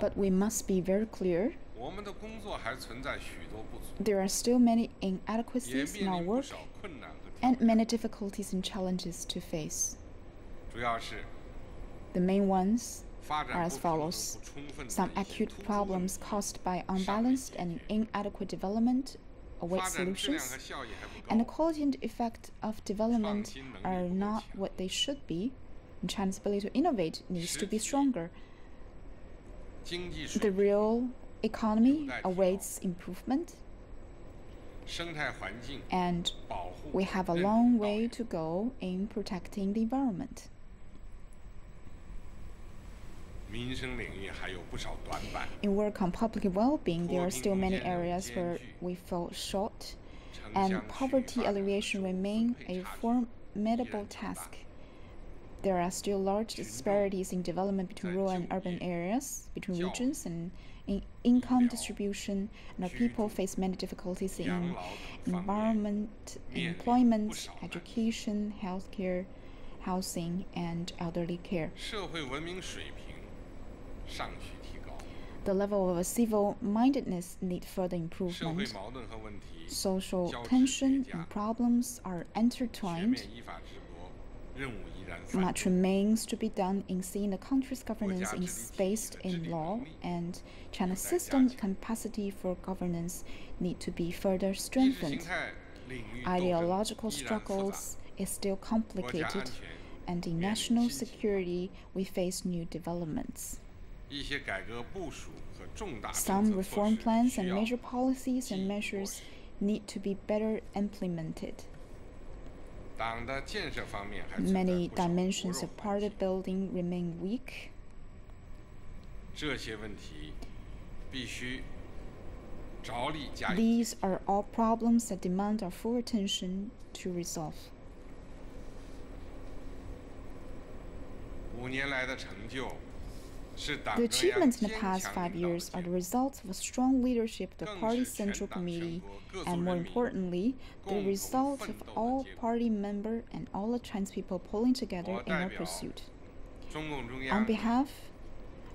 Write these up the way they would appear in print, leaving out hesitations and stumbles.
But we must be very clear. There are still many inadequacies in our work and many difficulties and challenges to face. The main ones are as follows. Some acute problems caused by unbalanced and inadequate development await solutions, and the quality and effect of development are not what they should be, and China's ability to innovate needs to be stronger. The real economy awaits improvement, and we have a long way to go in protecting the environment. In work on public well-being, there are still many areas where we fall short, and poverty alleviation remains a formidable task. There are still large disparities in development between rural and urban areas, between regions, and in income distribution, and our people face many difficulties in environment, employment, education, healthcare, housing, and elderly care. The level of civil-mindedness needs further improvement. Social tension and problems are intertwined. Much remains to be done in seeing the country's governance is based in law, and China's system capacity for governance need to be further strengthened. Ideological struggles is still complicated, and in national security we face new developments. Some reform plans and major policies and measures need to be better implemented. Many dimensions of party building remain weak. These are all problems that demand our full attention to resolve. The achievements in the past 5 years are the results of a strong leadership of the party's Central Committee, and more importantly, the result of all party members and all the Chinese people pulling together in our pursuit. On behalf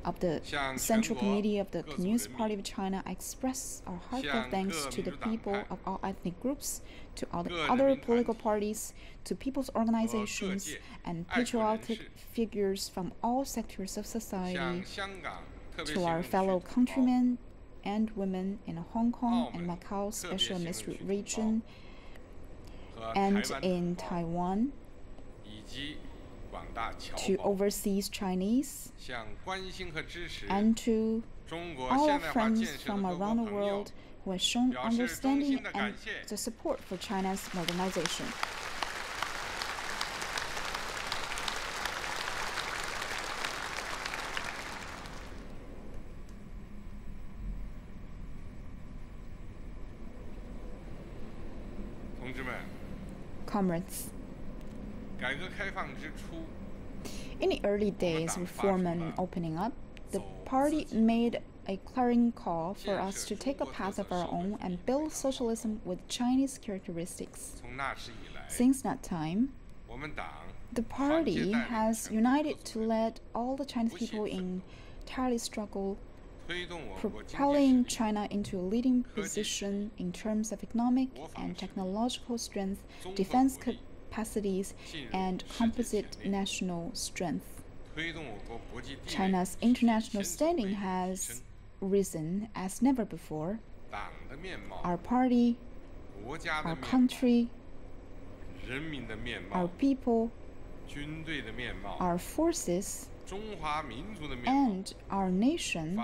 of the Central Committee of the Communist Party of China, I express our heartfelt thanks to the people of all ethnic groups, to all the other political parties, to people's organizations, and patriotic figures from all sectors of society, to our fellow countrymen and women in the Hong Kong and Macau Special Administrative Region, and in Taiwan, to overseas Chinese, and to all our friends from around the world who have shown understanding and the support for China's modernization. Comrades, in the early days of reform and opening up, the party made a clarion call for us to take a path of our own and build socialism with Chinese characteristics. Since that time, the party has united to lead all the Chinese people in tireless struggle, propelling China into a leading position in terms of economic and technological strength, defense capacities, and composite national strength. China's international standing has risen as never before. Our party, our country, our people, our forces, and our nation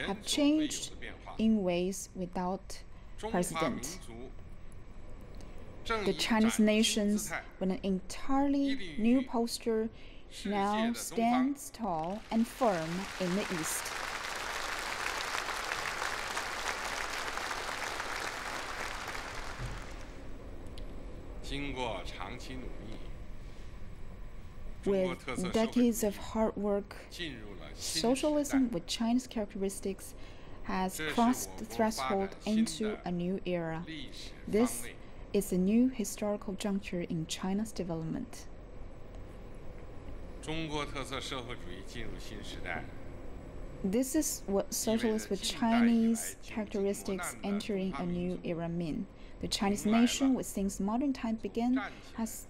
have changed in ways without precedent. The Chinese nations, with an entirely new posture, now stands tall and firm in the East. With decades of hard work, socialism with Chinese characteristics has crossed the threshold into a new era. This is a new historical juncture in China's development. This is what socialists with Chinese characteristics entering a new era mean. The Chinese nation, which since modern times began, has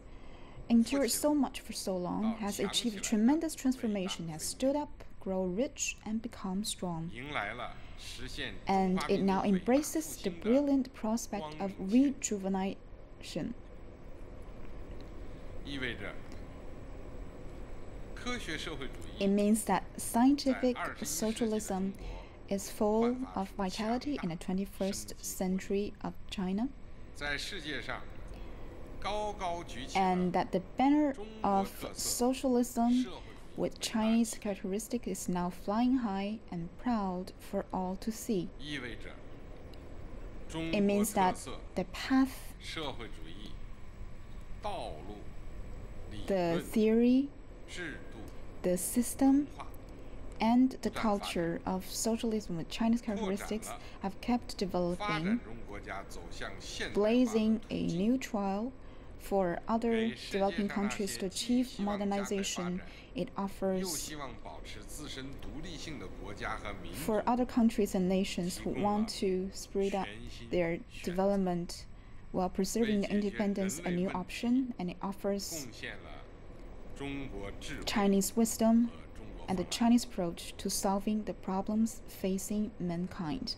endured so much for so long, has achieved tremendous transformation, has stood up, grown rich, and become strong. And it now embraces the brilliant prospect of rejuvenation. It means that scientific socialism is full of vitality in the 21st century of China, and that the banner of socialism with Chinese characteristics is now flying high and proud for all to see. It means that the path, the theory, the system, and the culture of socialism with Chinese characteristics have kept developing, blazing a new trail for other developing countries to achieve modernization. It offers for other countries and nations who want to speed up their development while preserving their independence a new option, and it offers Chinese wisdom and the Chinese approach to solving the problems facing mankind.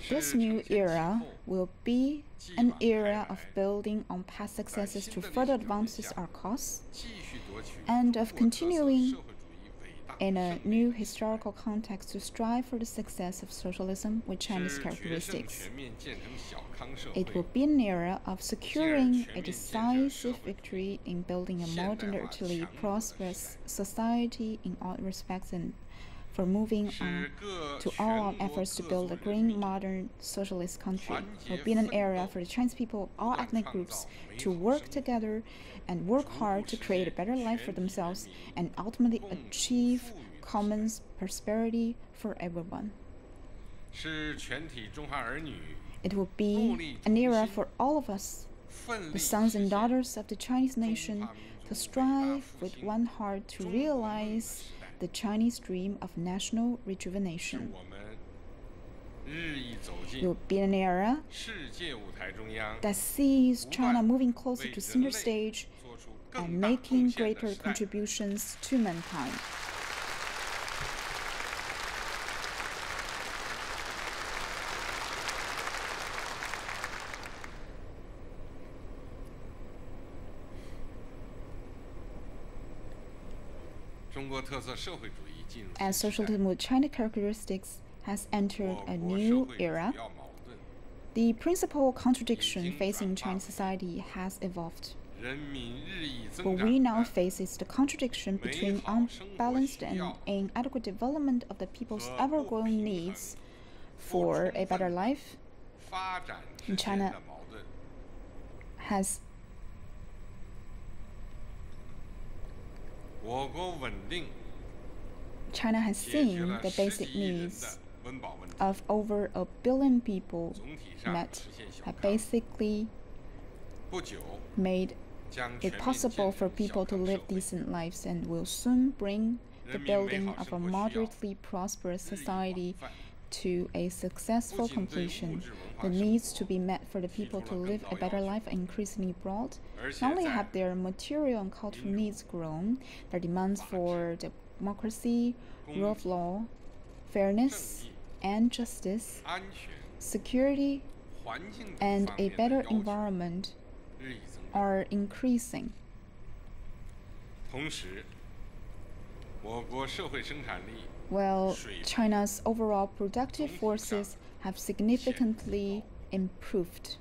This new era will be an era of building on past successes to further advance our cause, and of continuing in a new historical context to strive for the success of socialism with Chinese characteristics. It will be an era of securing a decisive victory in building a moderately prosperous society in all respects, and for moving on to all our efforts to build a green, modern, socialist country. It will be an era for the Chinese people of all ethnic groups to work together and work hard to create a better life for themselves and ultimately achieve common prosperity for everyone. It will be an era for all of us, the sons and daughters of the Chinese nation, to strive with one heart to realize the Chinese dream of national rejuvenation. It will be an era that sees China moving closer to center stage and making greater contributions to mankind. As socialism with China characteristics has entered a new era, the principal contradiction facing Chinese society has evolved. What we now face is the contradiction between unbalanced and inadequate development of the people's ever-growing needs for a better life. And China has seen the basic needs of over 1 billion people met, have basically made it possible for people to live decent lives, and will soon bring the building of a moderately prosperous society to a successful completion. The needs to be met for the people to live a better life are increasingly broad. Not only have their material and cultural needs grown, their demands for democracy, rule of law, fairness and justice, security, and a better environment are increasing. Well, China's overall productive forces have significantly improved.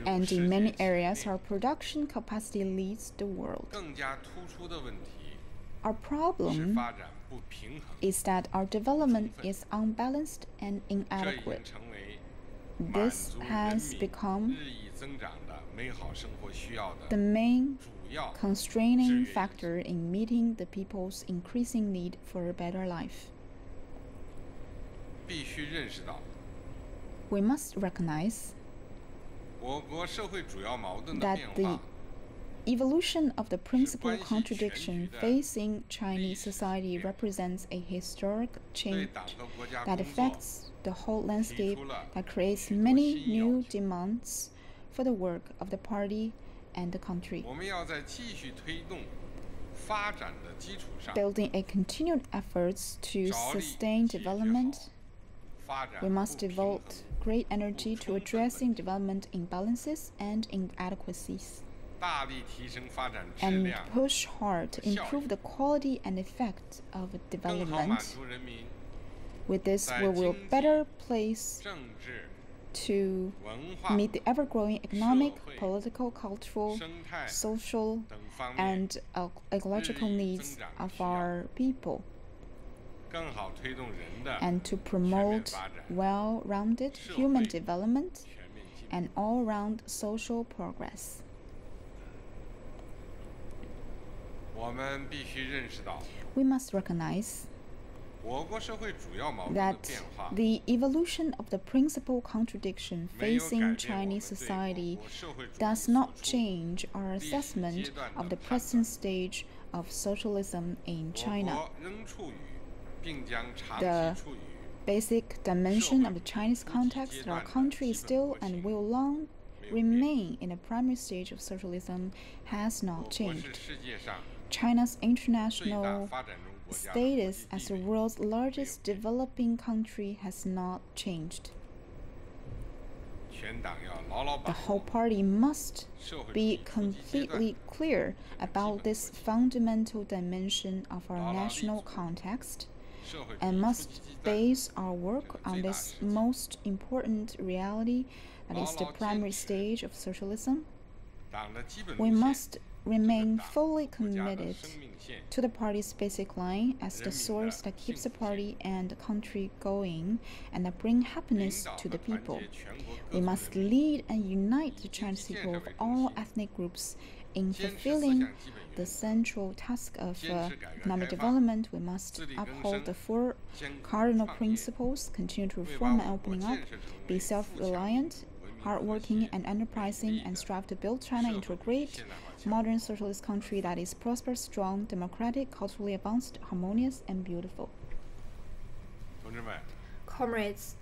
And in many areas, our production capacity leads the world. Our problem is that our development is unbalanced and inadequate. This has become the main constraining factor in meeting the people's increasing need for a better life. We must recognize that the evolution of the principal contradiction facing Chinese society represents a historic change that affects the whole landscape, that creates many new demands for the work of the party and the country. Building a continued efforts to sustain development, we must devote great energy to addressing development imbalances and inadequacies, and push hard to improve the quality and effect of development. With this, we will better place to meet the ever-growing economic, political, cultural, social, and ecological needs of our people, and to promote well-rounded human development and all-round social progress. We must recognize that the evolution of the principal contradiction facing Chinese society does not change our assessment of the present stage of socialism in China. The basic dimension of the Chinese context that our country is still and will long remain in a primary stage of socialism has not changed. China's international status as the world's largest developing country has not changed. The whole party must be completely clear about this fundamental dimension of our national context, and must base our work on this most important reality, that is the primary stage of socialism. We must remain fully committed to the party's basic line as the source that keeps the party and the country going and that bring happiness to the people. We must lead and unite the Chinese people of all ethnic groups in fulfilling the central task of economic development. We must uphold the four cardinal principles, continue to reform and opening up, be self-reliant, hardworking and enterprising, and strive to build China into a great modern socialist country that is prosperous, strong, democratic, culturally advanced, harmonious, and beautiful. Comrades,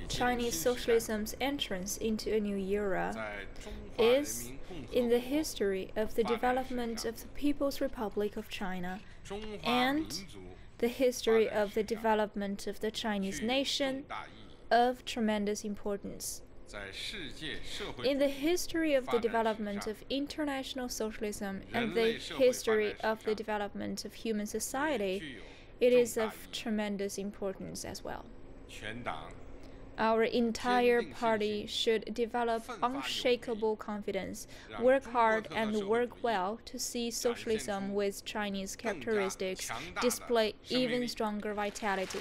Chinese socialism's entrance into a new era is in the history of the development of the People's Republic of China and the history of the development of the Chinese nation of tremendous importance. In the history of the development of international socialism and the history of the development of human society, it is of tremendous importance as well. Our entire party should develop unshakable confidence, work hard and work well to see socialism with Chinese characteristics display even stronger vitality.